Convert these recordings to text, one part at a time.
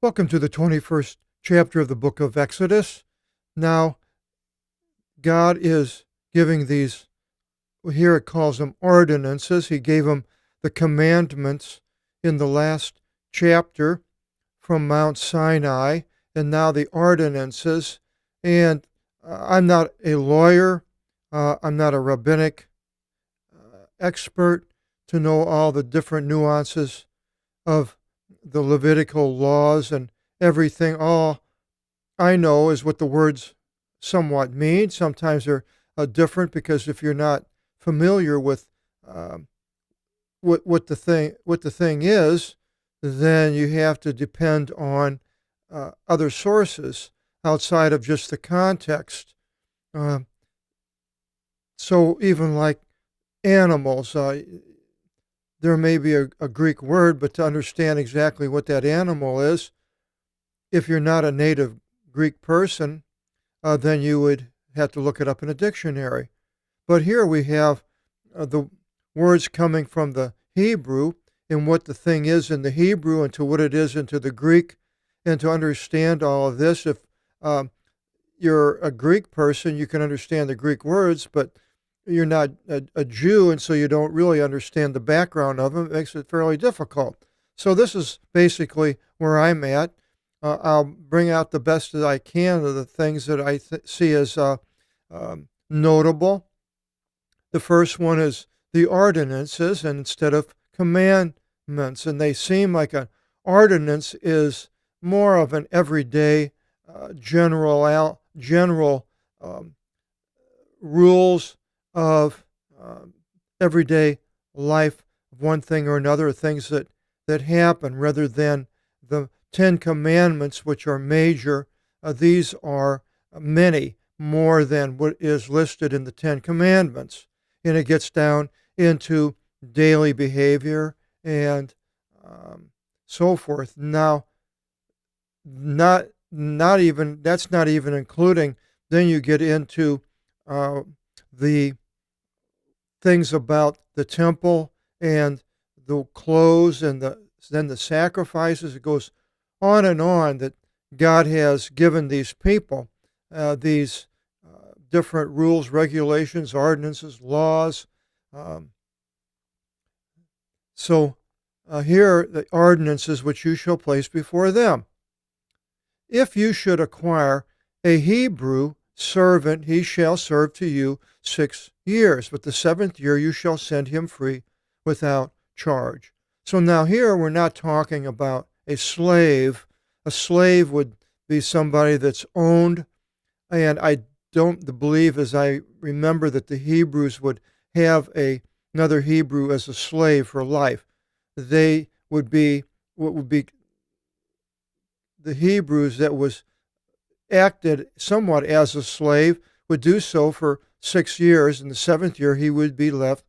Welcome to the 21st chapter of the book of Exodus. Now, God is giving these, here it calls them ordinances. He gave them the commandments in the last chapter from Mount Sinai, and now the ordinances. And I'm not a lawyer, I'm not a rabbinic expert to know all the different nuances of the Levitical laws and everything. All I know is what the words somewhat mean. Sometimes they're different because if you're not familiar with what the thing is, then you have to depend on other sources outside of just the context. Uh, so even like animals, there may be a Greek word, but to understand exactly what that animal is, if you're not a native Greek person, then you would have to look it up in a dictionary. But here we have the words coming from the Hebrew and what the thing is in the Hebrew and to what it is into the Greek. And to understand all of this, if you're a Greek person, you can understand the Greek words, but you're not a Jew, and so you don't really understand the background of them. It makes it fairly difficult. So this is basically where I'm at. I'll bring out the best that I can of the things that I see as notable. The first one is the ordinances, and instead of commandments, and they seem like an ordinance is more of an everyday general rules of everyday life, one thing or another, things that happen, rather than the Ten Commandments, which are major. These are many more than what is listed in the Ten Commandments. And it gets down into daily behavior and so forth. Now, not even that's not even including. Then you get into the things about the temple and the clothes and then the sacrifices. It goes on and on that God has given these people these different rules, regulations, ordinances, laws. So here the ordinances which you shall place before them. If you should acquire a Hebrew servant, he shall serve to you 6 years, but the 7th year you shall send him free without charge. So now here we're not talking about a slave. A slave would be somebody that's owned, and I don't believe, as I remember, that the Hebrews would have another Hebrew as a slave for life. They would be what would be the Hebrews that was acted somewhat as a slave, would do so for 6 years. In the 7th year, he would be led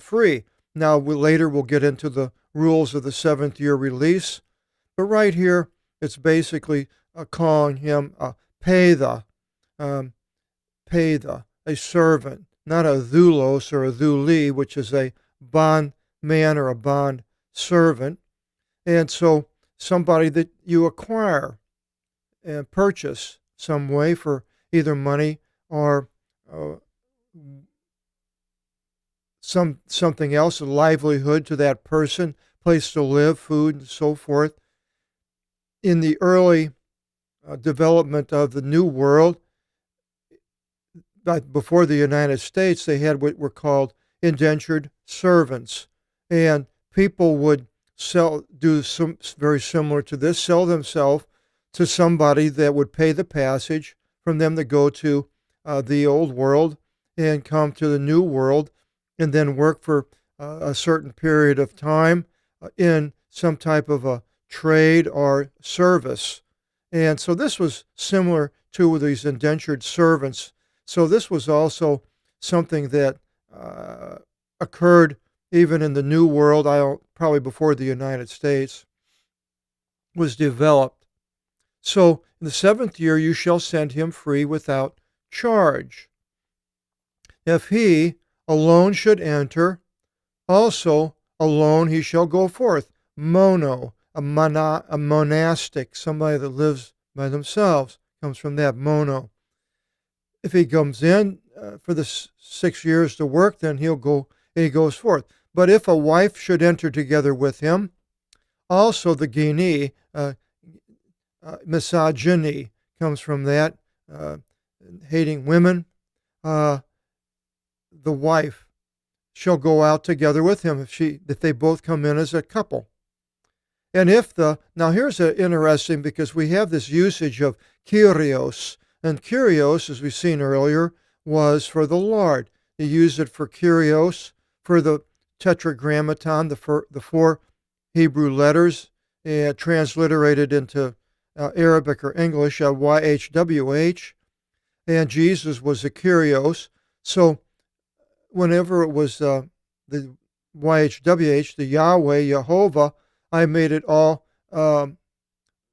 free. Now, later we'll get into the rules of the 7th year release. But right here, it's basically calling him a paida, a servant, not a doulos or a douli, which is a bond man or a bond servant. And so somebody that you acquire and purchase some way for either money or something else, a livelihood to that person, place to live, food, and so forth. In the early development of the New World, before the United States, they had what were called indentured servants, and people would do some very similar to this, sell themselves to somebody that would pay the passage from them to go to the old world and come to the new world, and then work for a certain period of time in some type of a trade or service. And so this was similar to these indentured servants. So this was also something that occurred even in the New World, probably before the United States was developed. So in the 7th year you shall send him free without charge. If he alone should enter, also alone he shall go forth, mono, a monastic, somebody that lives by themselves, comes from that mono. If he comes in for the 6 years to work, then he goes forth. But if a wife should enter together with him, also the geni, misogyny comes from that, hating women, the wife shall go out together with him if they both come in as a couple. And now here's interesting, because we have this usage of Kyrios, and Kyrios, as we've seen earlier, was for the Lord. He used it for Kyrios, for the Tetragrammaton, the four Hebrew letters, transliterated into Arabic or English, YHWH, and Jesus was a Kyrios. So whenever it was the YHWH, the Yahweh, Jehovah, I made it all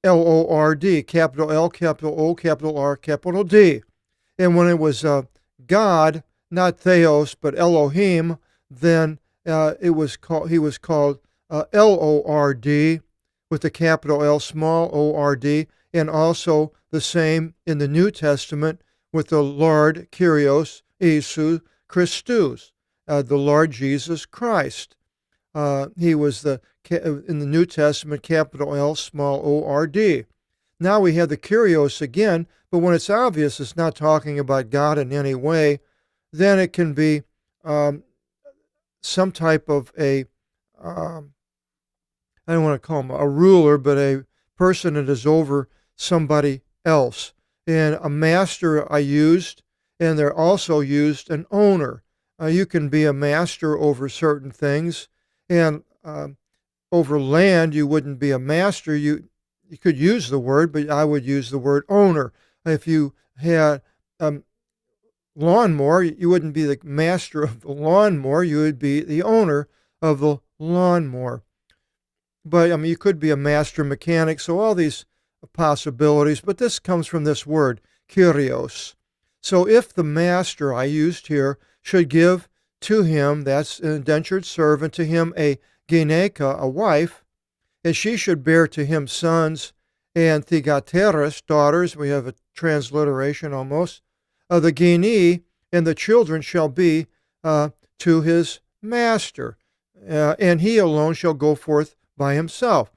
LORD, capital L, capital O, capital R, capital D. And when it was God, not Theos, but Elohim, then he was called LORD with the capital L, small ORD, and also the same in the New Testament with the Lord, Kyrios, Isu, Christus, the Lord Jesus Christ. He was in the New Testament, capital L, small O-R-D. Now we have the Kyrios again, but when it's obvious it's not talking about God in any way, then it can be some type of I don't want to call him a ruler, but a person that is over somebody else. And a master I used, and they're also used an owner. You can be a master over certain things, and over land you wouldn't be a master. You could use the word, but I would use the word owner. If you had lawnmower, you wouldn't be the master of the lawnmower, you would be the owner of the lawnmower. But you could be a master mechanic, so all these possibilities, but this comes from this word, Kyrios. So if the master I used here should give to him, that's an indentured servant, to him a Gyneka, a wife, and she should bear to him sons and Thigateres, daughters, we have a transliteration almost, the Gyni and the children shall be to his master, and he alone shall go forth by himself.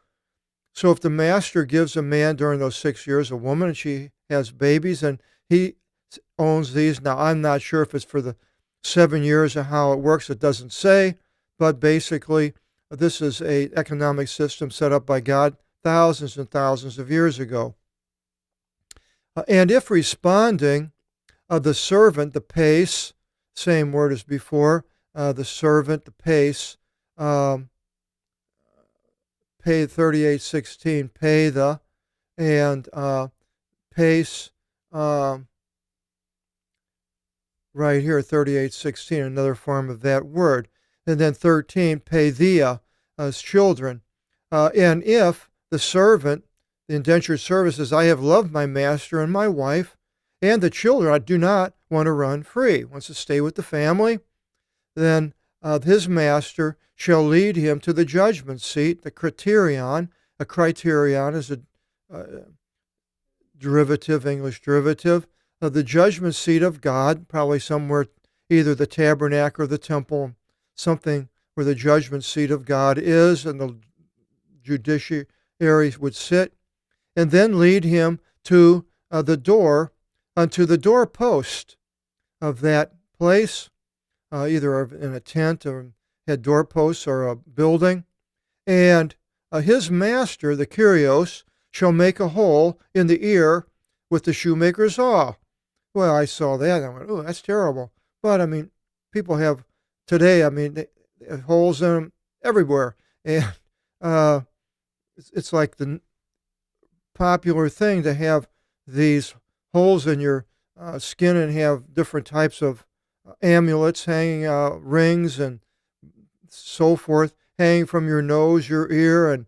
So if the master gives a man during those 6 years a woman and she has babies and he owns these, now I'm not sure if it's for the 7 years or how it works, it doesn't say, but basically this is an economic system set up by God thousands and thousands of years ago. And if responding, the servant, the pace, same word as before, the servant, the pace, pay 38:16, pay the, and pace, right here, 38:16, another form of that word. And then 13, pay thea, as children. And if the servant, the indentured servant, says, I have loved my master and my wife and the children, I do not want to run free, wants to stay with the family, then his master shall lead him to the judgment seat, the criterion. A criterion is a derivative, English derivative, of the judgment seat of God, probably somewhere, either the tabernacle or the temple, something where the judgment seat of God is, and the judiciary would sit, and then lead him to the door, unto the doorpost of that place, either in a tent or had doorposts or a building, and his master, the Kyrios, shall make a hole in the ear with the shoemaker's awl. Well, I saw that and I went, oh, that's terrible. But people have today, they have holes in them everywhere. And it's like the popular thing to have these holes in your skin and have different types of amulets hanging, rings and so forth, hanging from your nose, your ear, and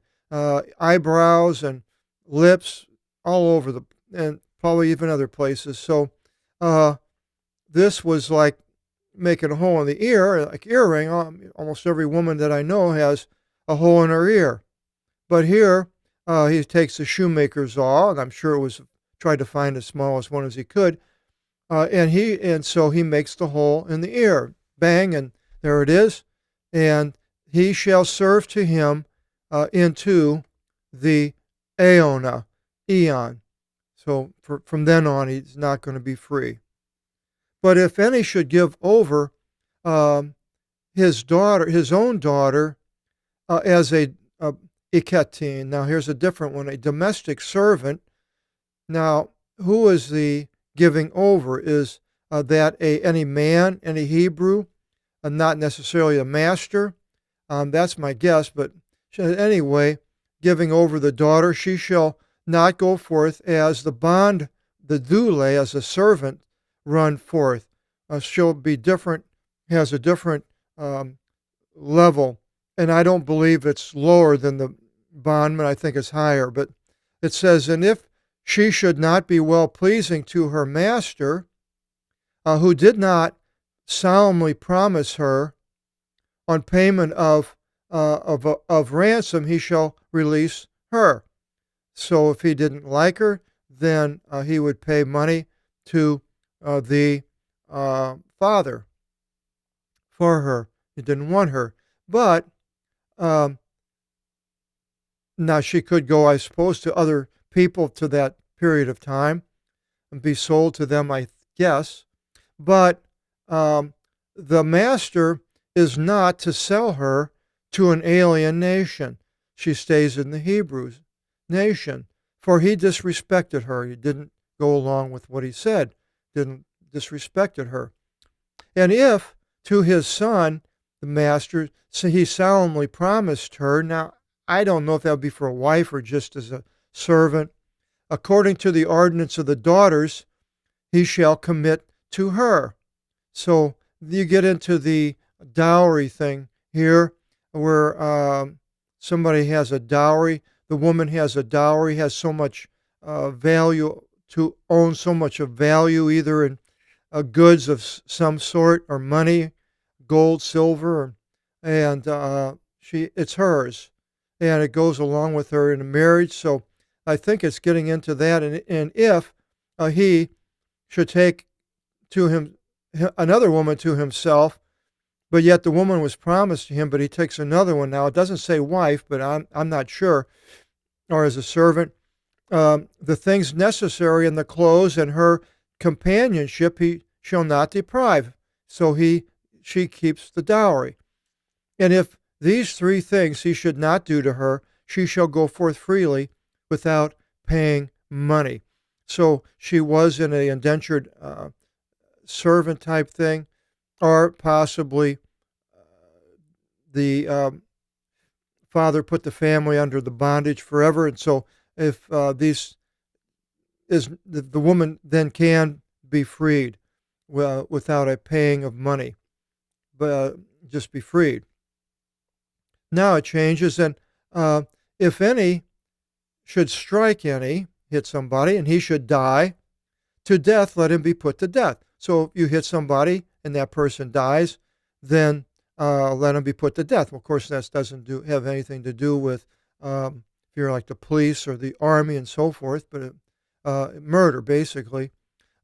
eyebrows and lips, all over and probably even other places. So this was like making a hole in the ear, like earring. Almost every woman that I know has a hole in her ear. But here, he takes the shoemaker's awl, and I'm sure it was tried to find as small as one as he could, and so he makes the hole in the ear. Bang, and there it is. And he shall serve to him into the eon. So from then on, he's not going to be free. But if any should give over his own daughter, as a iketin. Now here's a different one, a domestic servant. Now, who is the giving over? Is that any man, any Hebrew, not necessarily a master? That's my guess, but anyway, giving over the daughter, she shall not go forth as the doule, as a servant, run forth. She'll be different, has a different level, and I don't believe it's lower than the bondman. I think it's higher, but it says, and if she should not be well pleasing to her master, who did not solemnly promise her on payment of ransom, he shall release her. So if he didn't like her, then he would pay money to the father for her. He didn't want her. But now she could go, I suppose, to other people to that period of time and be sold to them, I guess. But the master is not to sell her to an alien nation. She stays in the Hebrew nation, for he disrespected her. He didn't go along with what he said, disrespected her. And if to his son, the master, so he solemnly promised her, now I don't know if that would be for a wife or just as a servant, according to the ordinance of the daughters, he shall commit to her. So you get into the dowry thing here, where somebody has a dowry, the woman has a dowry, has so much value, to own so much of value, either in goods of some sort or money, gold, silver, and it's hers, and it goes along with her in a marriage. So I think it's getting into that, and if he should take to him another woman to himself, but yet the woman was promised to him, but he takes another one. Now it doesn't say wife, but I'm not sure, or as a servant, the things necessary in the clothes and her companionship he shall not deprive. So she keeps the dowry. And if these three things he should not do to her, she shall go forth freely without paying money. So she was in an indentured servant type thing, or possibly the father put the family under the bondage forever. And so if the woman then can be freed without a paying of money, but just be freed. Now it changes, and if any should strike any, hit somebody, and he should die, to death let him be put to death. So if you hit somebody and that person dies, then let him be put to death. Well, of course, that doesn't have anything to do with if you're like the police or the army and so forth, but murder, basically.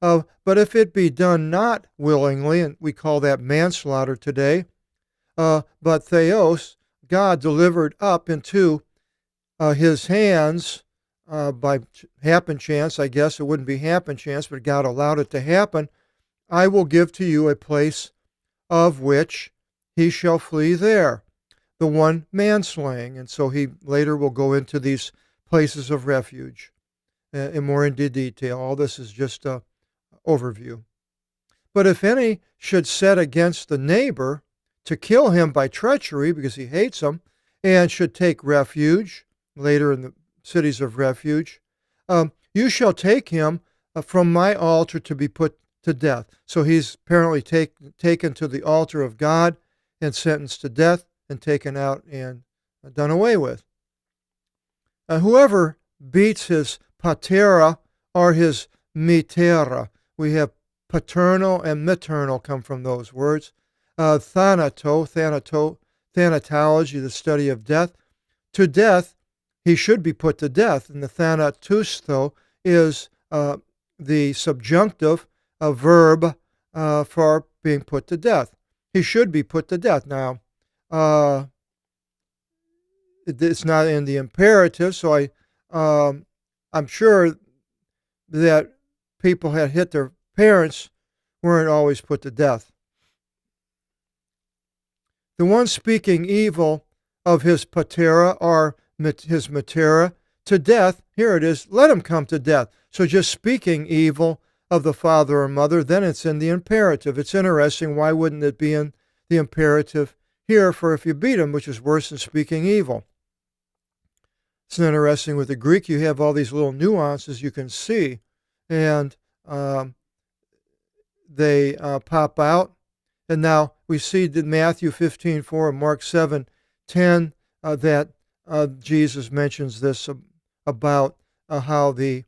But if it be done not willingly, and we call that manslaughter today, but theos, God delivered up into his hands by happen chance, I guess it wouldn't be happen chance, but God allowed it to happen, I will give to you a place of which he shall flee there, the one manslaying. And so he later will go into these places of refuge in more into detail. All this is just an overview. But if any should set against the neighbor to kill him by treachery because he hates him, and should take refuge, later in the cities of refuge, you shall take him from my altar to be put to death. So he's apparently taken to the altar of God and sentenced to death and taken out and done away with. Whoever beats his patera or his mitera, we have paternal and maternal come from those words. Thanatology, the study of death. To death, he should be put to death. And the thanatousto is the subjunctive verb for being put to death. He should be put to death. Now, it's not in the imperative, so I'm sure that people had hit their parents weren't always put to death. The one speaking evil of his patera or his matera to death, here it is, let him come to death. So just speaking evil of the father or mother, then it's in the imperative. It's interesting, why wouldn't it be in the imperative here for if you beat him, which is worse than speaking evil? It's interesting with the Greek, you have all these little nuances you can see, and they pop out. And now we see in Matthew 15:4 and Mark 7:10 that Jesus mentions this about how the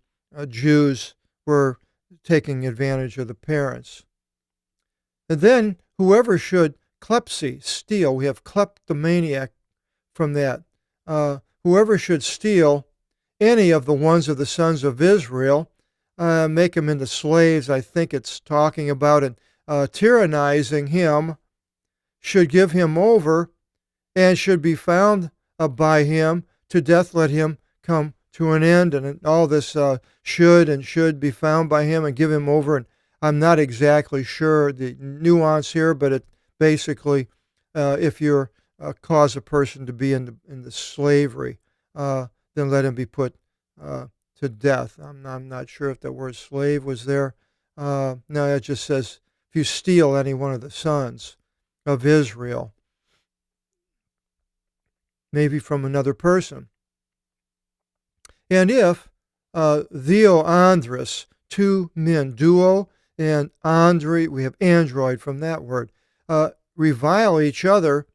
Jews were taking advantage of the parents. And then whoever should klepsy, steal, we have kleptomaniac from that. Whoever should steal any of the ones of the sons of Israel, make them into slaves, I think it's talking about it, tyrannizing him, should give him over, and should be found by him to death, let him come to an end. And all this should be found by him and give him over. And I'm not exactly sure the nuance here, but it basically, if you cause a person to be in the slavery, then let him be put to death. I'm not sure if the word slave was there. No, it just says, if you steal any one of the sons of Israel, maybe from another person. And if Theo Andres, two men, duo, and Andre, we have android from that word, revile each other,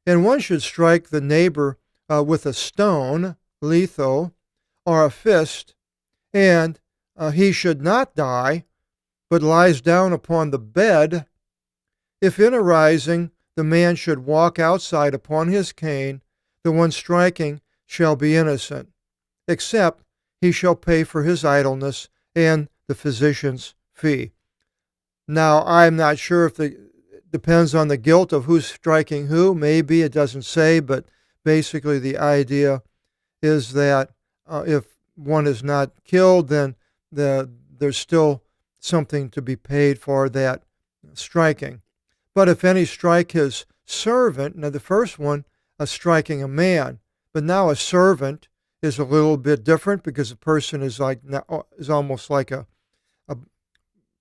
and one should strike the neighbor with a stone, litho, or a fist, and he should not die, but lies down upon the bed, if in arising the man should walk outside upon his cane, the one striking shall be innocent, except he shall pay for his idleness and the physician's fee. Now, I'm not sure if it depends on the guilt of who's striking who. Maybe it doesn't say, but basically the idea is that if one is not killed, then there's still something to be paid for that striking. But if any strike his servant, now the first one, striking a man, but now a servant is a little bit different because a person is almost like a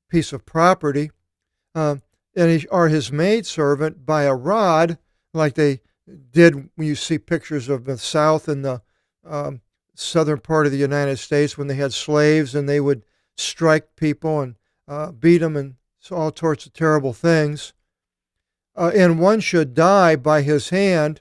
piece of property, or his maidservant by a rod, like they did when you see pictures of the South and the southern part of the United States when they had slaves and they would strike people and beat them and all sorts of terrible things. And one should die by his hand.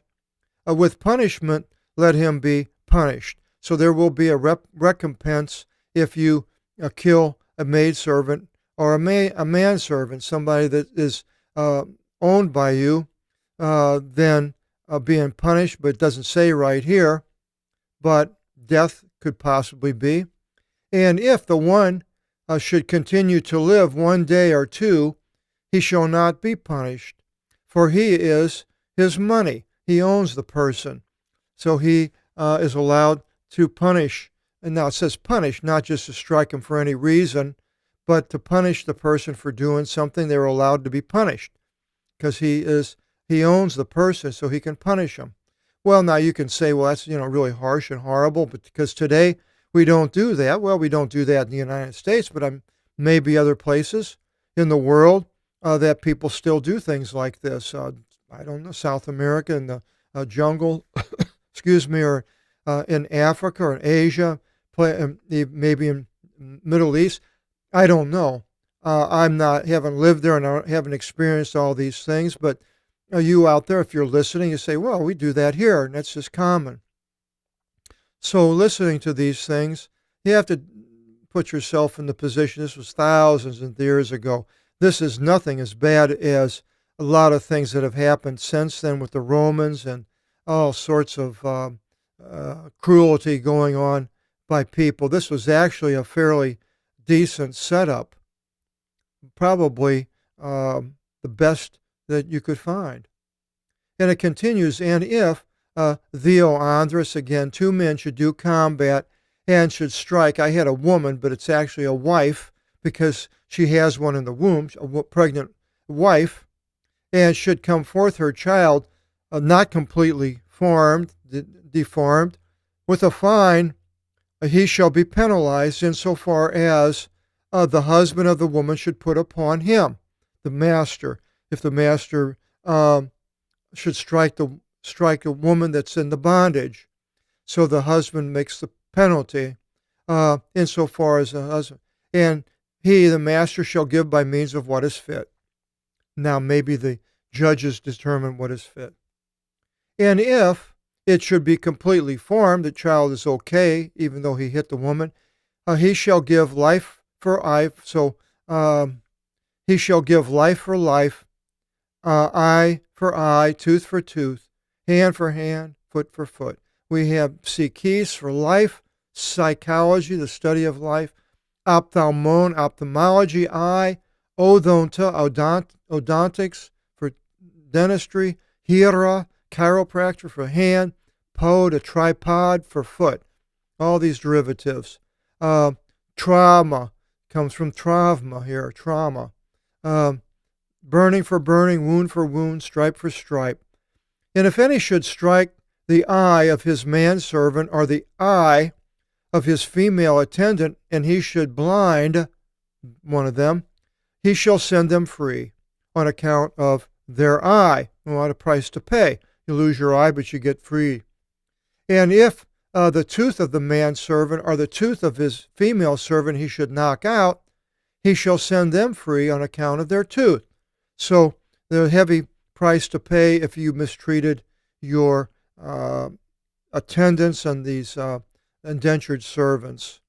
With punishment, let him be punished. So there will be a recompense if you kill a maidservant or a manservant, somebody that is owned by you, then being punished, but it doesn't say right here, but death could possibly be. And if the one should continue to live 1 day or 2, he shall not be punished, for he is his money. He owns the person. So he is allowed to punish. And now it says punish, not just to strike him for any reason, but to punish the person for doing something. They're allowed to be punished because he owns the person, so he can punish him. Well, now you can say, well, that's really harsh and horrible, but because today we don't do that. Well, we don't do that in the United States, but maybe other places in the world that people still do things like this. I don't know, South America in the jungle, excuse me, or in Africa or in Asia, maybe in Middle East. I don't know. Haven't lived there and I haven't experienced all these things, but you out there, if you're listening, you say, well, we do that here, and that's just common. So listening to these things, you have to put yourself in the position. This was thousands of years ago. This is nothing as bad as a lot of things that have happened since then with the Romans and all sorts of cruelty going on by people. This was actually a fairly decent setup, probably the best that you could find. And it continues, and if Theo Andres, again, two men should do combat and should strike. I had a woman, but it's actually a wife because she has one in the womb, a pregnant wife, and should come forth her child not completely deformed, with a fine, he shall be penalized insofar as the husband of the woman should put upon him, the master. If the master should strike a woman that's in the bondage, so the husband makes the penalty insofar as the husband. And he, the master, shall give by means of what is fit. Now maybe the judges determine what is fit. And if it should be completely formed, the child is okay, even though he hit the woman, he shall give life for life. So he shall give life for life, eye for eye, tooth for tooth, hand for hand, foot for foot. We have psyches for life, psychology, the study of life, ophthalmon, ophthalmology, eye, odonta, odontics for dentistry, hira, chiropractor for hand, pod, a tripod for foot. All these derivatives. Trauma comes from trauma here, trauma. Burning for burning, wound for wound, stripe for stripe. And if any should strike the eye of his manservant or the eye of his female attendant, and he should blind one of them, he shall send them free on account of their eye. What a price to pay. You lose your eye, but you get free. And if the tooth of the manservant or the tooth of his female servant he should knock out, he shall send them free on account of their tooth. So the heavy price to pay if you mistreated your attendants and these indentured servants.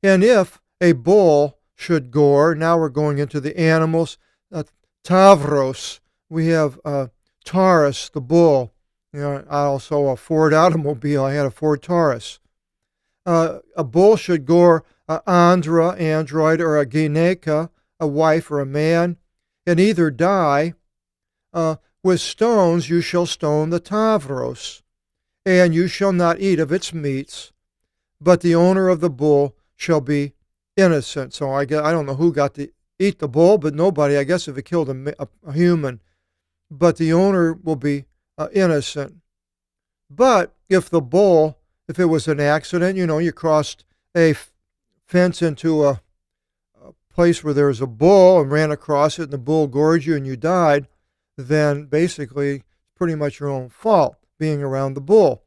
And if a bull should gore, now we're going into the animals, we have Taurus, the bull. Also a Ford automobile. I had a Ford Taurus. A bull should gore android, or a gyneka, a wife or a man, and either die. With stones you shall stone the Tavros, and you shall not eat of its meats, but the owner of the bull shall be innocent. So I don't know who got to eat the bull, but nobody, I guess, if it killed a human. But the owner will be innocent. But if the bull, if it was an accident, you crossed a fence into a place where there was a bull and ran across it and the bull gored you and you died, then basically it's pretty much your own fault being around the bull.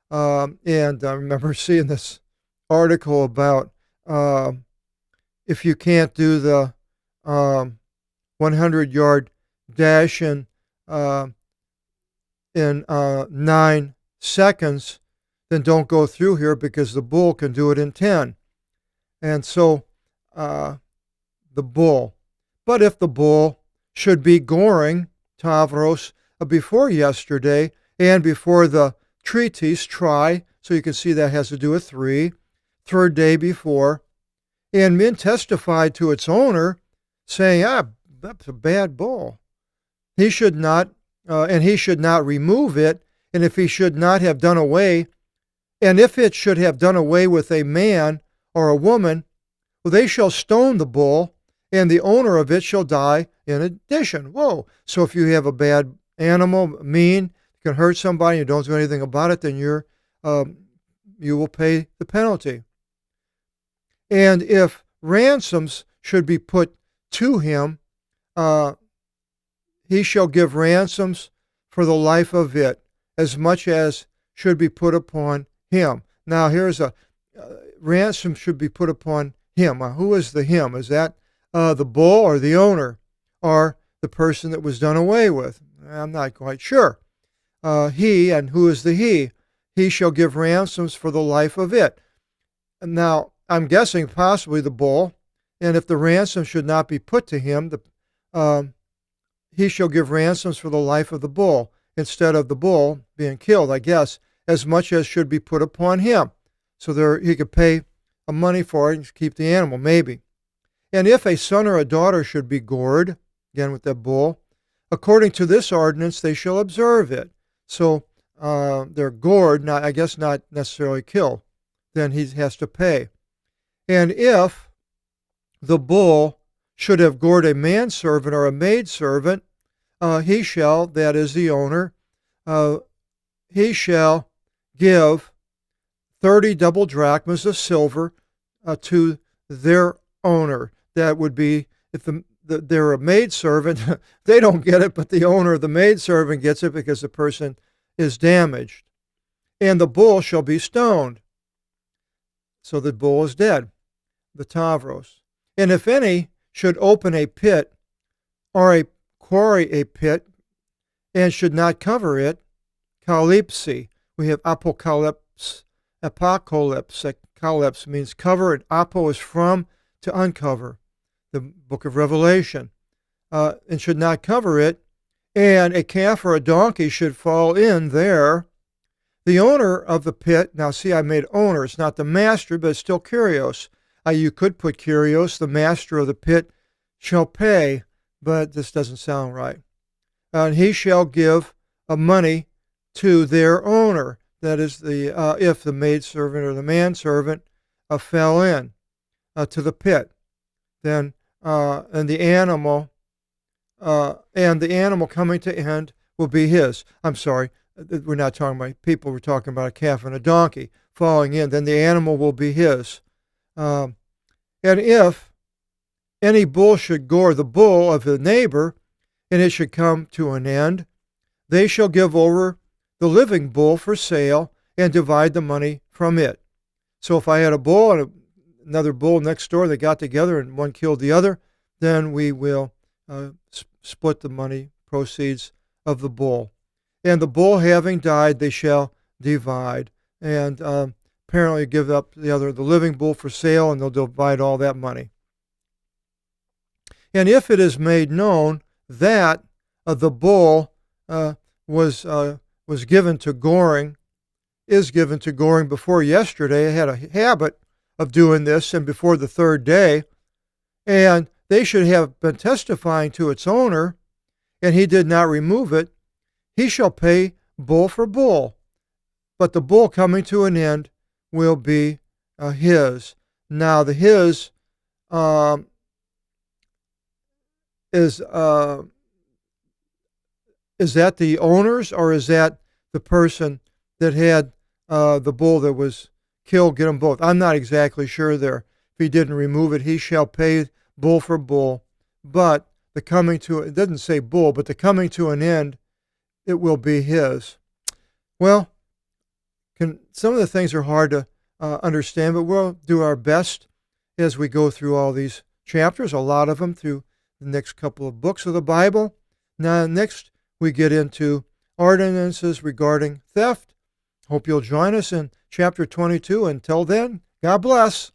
And I remember seeing this article about if you can't do the 100-yard dash in 9 seconds, then don't go through here because the bull can do it in 10. And so the bull. But if the bull should be goring, Tavros, before yesterday and before the treatise, so you can see that has to do with 3, third day before, and men testified to its owner, saying, that's a bad bull. He should not, and he should not remove it, and if he should not have done away, and if it should have done away with a man or a woman, well, they shall stone the bull, and the owner of it shall die in addition. Whoa. So if you have a bad animal, mean, can hurt somebody, you don't do anything about it, then you will pay the penalty. And if ransoms should be put to him, he shall give ransoms for the life of it, as much as should be put upon him. Now here's a ransom should be put upon him. Who is the him? Is that the bull or the owner or the person that was done away with? I'm not quite sure. He, and who is the he? He shall give ransoms for the life of it. Now, I'm guessing possibly the bull, and if the ransom should not be put to him, he shall give ransoms for the life of the bull, instead of the bull being killed, I guess. as much as should be put upon him. So there he could pay a money for it and keep the animal, maybe. And if a son or a daughter should be gored, again with that bull, according to this ordinance they shall observe it. So they're gored, I guess not necessarily killed. Then he has to pay. And if the bull should have gored a manservant or a maidservant, he shall, that is the owner, he shall give 30 double drachmas of silver to their owner. That would be, if they're a maidservant, they don't get it, but the owner of the maidservant gets it because the person is damaged. And the bull shall be stoned. So the bull is dead, the Tavros. And if any should open a pit or quarry a pit and should not cover it, calypsi. We have apocalypse. Apocalypse means cover, and apo is from, to uncover. The book of Revelation. And should not cover it, and a calf or a donkey should fall in there. The owner of the pit, now see, I made owner, it's not the master, but it's still Kyrios. You could put Kyrios, the master of the pit, shall pay, but this doesn't sound right. And he shall give money to their owner. That is, if the maidservant or the manservant fell in to the pit, then and the animal coming to end will be his. I'm sorry, we're not talking about people. We're talking about a calf and a donkey falling in. Then the animal will be his. And if any bull should gore the bull of the neighbor, and it should come to an end, they shall give over the living bull for sale and divide the money from it. So if I had a bull and another bull next door, they got together and one killed the other, then we will split the money proceeds of the bull. And the bull having died, they shall divide. And apparently give up the living bull for sale, and they'll divide all that money. And if it is made known that the bull was given to goring, is given to goring before yesterday, it had a habit of doing this, and before the third day, and they should have been testifying to its owner, and he did not remove it, he shall pay bull for bull. But the bull coming to an end will be his. Now, the his is that the owner's, or is that the person that had the bull that was killed, get them both? I'm not exactly sure there. If he didn't remove it, he shall pay bull for bull. But the coming to, it doesn't say bull, but the coming to an end, it will be his. Well, some of the things are hard to understand, but we'll do our best as we go through all these chapters, a lot of them through the next couple of books of the Bible. Now, next we get into ordinances regarding theft. Hope you'll join us in chapter 22. Until then, God bless.